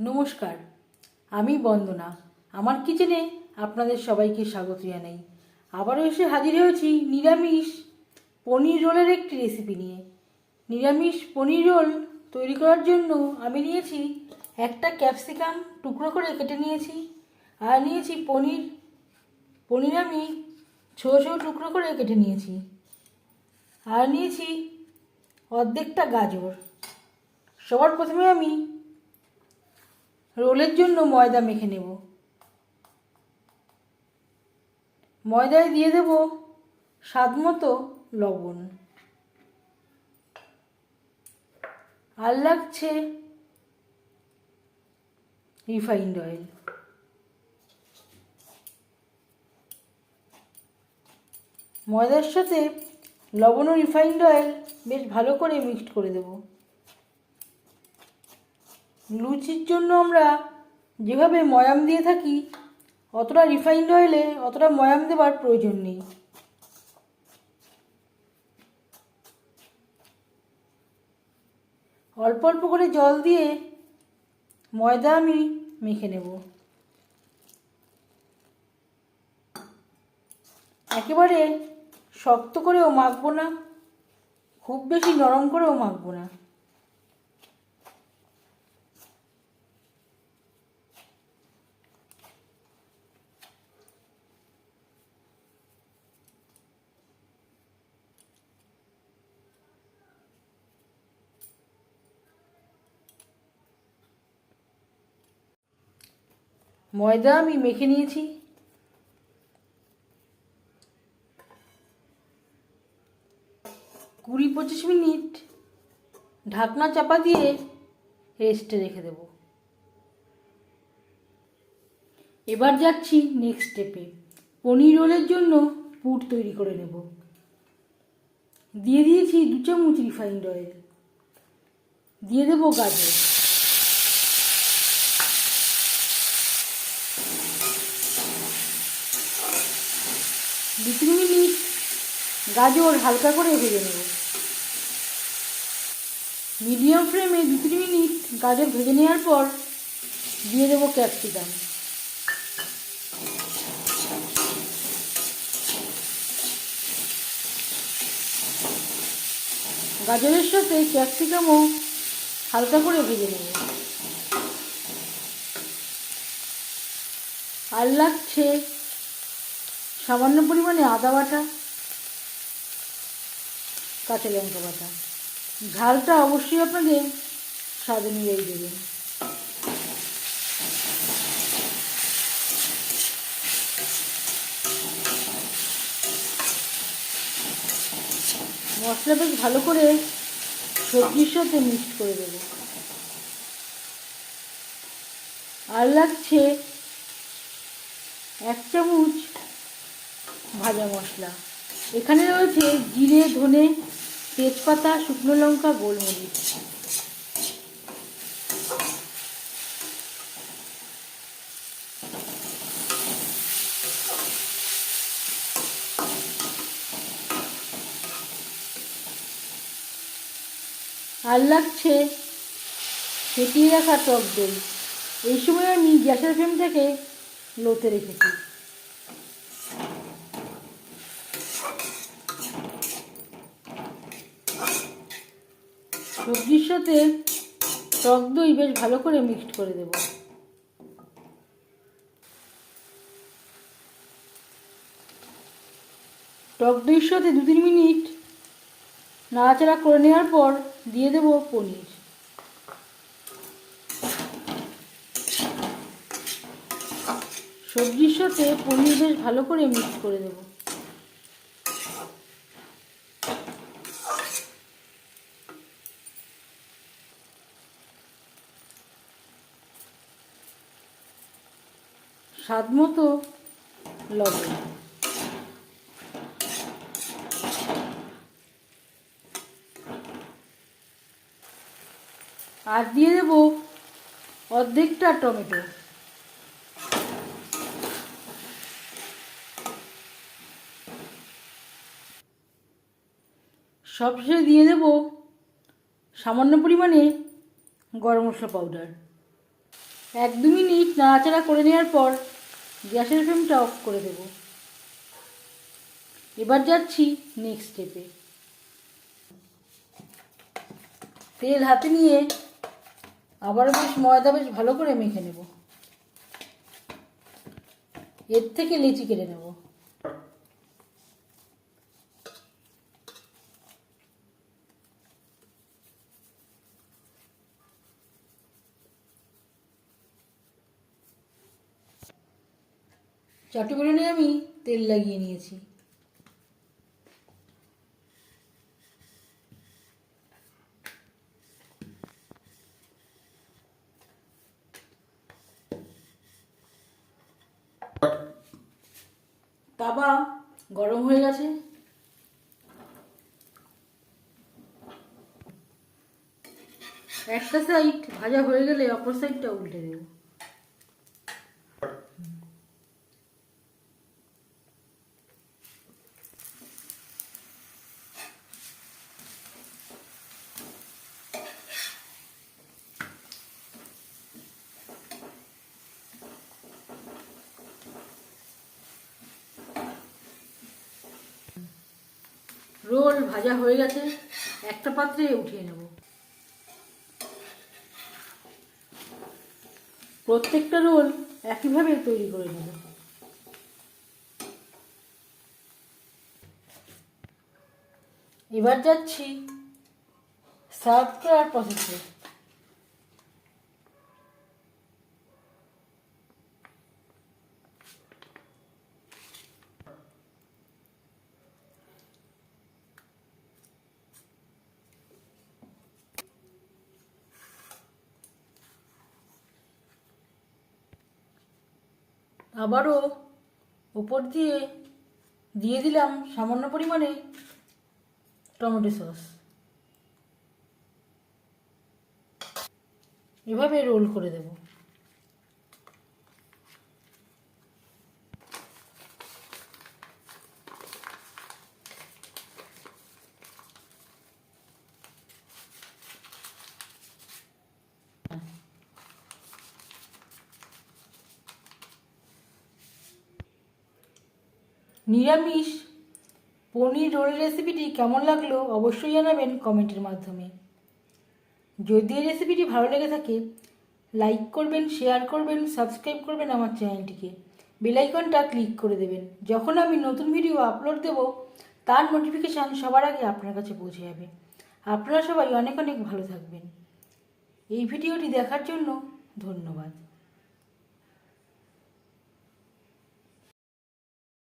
নমস্কার, আমি বন্দনা। আমার কিচেনে আপনাদের সবাইকে স্বাগত জানাই। আবারও এসে হাজির হয়েছি নিরামিষ পনির রোলের একটি রেসিপি নিয়ে। নিরামিষ পনির রোল তৈরি করার জন্য আমি নিয়েছি একটা ক্যাপসিকাম টুকরো করে কেটে নিয়েছি, আর নিয়েছি পনির আমি ছোটো ছোটো টুকরো করে কেটে নিয়েছি, আর নিয়েছি অর্ধেকটা গাজর। সবার প্রথমে আমি রোলের জন্য ময়দা মেখে নেব। ময়দায় দিয়ে দেব স্বাদ মতো লবণ, আর লাগছে রিফাইন্ড অয়েল। ময়দার সাথে লবণ ও রিফাইন্ড অয়েল বেশ ভালো করে মিক্সড করে দেব। লুচির জন্য আমরা যেভাবে ময়াম দিয়ে থাকি, অতটা রিফাইন্ড অয়েলে অতটা ময়াম দেবার প্রয়োজন নেই। অল্প অল্প করে জল দিয়ে ময়দা আমি মেখে নেব। একেবারে শক্ত করেও মাখবো না, খুব বেশি নরম করেও মাখবো না। ময়দা আমি মেখে নিয়েছি। 20-25 মিনিট ঢাকনা চাপা দিয়ে রেস্টে রেখে দেব। এবার যাচ্ছি নেক্সট স্টেপে। পনির রোলের জন্য পুর তৈরি করে নেব। দিয়ে দিয়েছি 2 চামচ রিফাইন্ড অয়েল, দিয়ে দেব গাজর, দু 3 মিনিট গাজর হালকা করে ভেজে নেব। মিডিয়াম ফ্লেমে 2-3 মিনিট গাজর ভেজে নেওয়ার পর দিয়ে দেবো ক্যাপসিকাম। গাজরের সাথে ক্যাপসিকামও হালকা করে ভেজে নেব। আর লাগছে সামান্য পরিমাণে আদা বাটা, কাঁচা লঙ্কা বাটা। ঝালটা অবশ্যই আপনাদের স্বাদ অনুযায়ী দেবেন। মশলা বেশ ভালো করে সবজির সাথে মিক্সড করে দেব। আর লাগছে 1 চামচ ভাজা মশলা। এখানে রয়েছে জিরে, ধনে, তেজপাতা, শুকনো লঙ্কা, গোলমরিচ। আর লাগছে ফেটিয়ে রাখা টক দই। এই সময় আমি গ্যাসের ফ্লেমটাকে লোতে রেখেছি। সবজির সাথে টক দই বেশ ভালো করে মিক্সড করে দেব। টক দইয়ের সাথে 2-3 মিনিট নাড়াচাড়া করে নেওয়ার পর দিয়ে দেব পনির। সবজির সাথে পনির বেশ ভালো করে মিক্স করে দেব। স্বাদ মতো লবণ, আর দিয়ে দেব অর্ধেকটা টমেটো। সবশেষে দিয়ে দেব সামান্য পরিমাণে গরম মশলা পাউডার। 1-2 মিনিট নাড়াচাড়া করে নেওয়ার পর গ্যাসের ফ্লেমটা অফ করে দেব। এবার যাচ্ছি নেক্সট স্টেপে। তেল হাতে নিয়ে আবার ময়দা বেশ ভালো করে মেখে নেব। এর থেকে লেচি কেটে নেব। চাটু বেলুনে আমি তেল লাগিয়ে নিয়েছি। তাওয়া গরম হয়ে গেছে। একটা সাইড ভাজা হয়ে গেলে অপর সাইডটা উল্টে দেব। রোল ভাজা হয়ে গেছে, একটা পাত্রে উঠিয়ে নেব। প্রত্যেকটা রোল একইভাবে তৈরি করে নেব। এবার যাচ্ছি সার্ভ করার প্রসেসে। আবারও উপর দিয়ে দিয়ে দিলাম সামান্য পরিমাণে টমেটো সস। এভাবে রোল করে দেব। নিরামিষ পনির রোলের রেসিপিটি কেমন লাগলো অবশ্যই জানাবেন কমেন্টের মাধ্যমে। যদি এই রেসিপিটি ভালো লেগে থাকে লাইক করবেন, শেয়ার করবেন, সাবস্ক্রাইব করবেন আমার চ্যানেলটিকে, বেল আইকনটা ক্লিক করে দেবেন। যখন আমি নতুন ভিডিও আপলোড দেব তার নোটিফিকেশান সবার আগে আপনার কাছে পৌঁছে যাবে। আপনারা সবাই অনেক অনেক ভালো থাকবেন। এই ভিডিওটি দেখার জন্য ধন্যবাদ।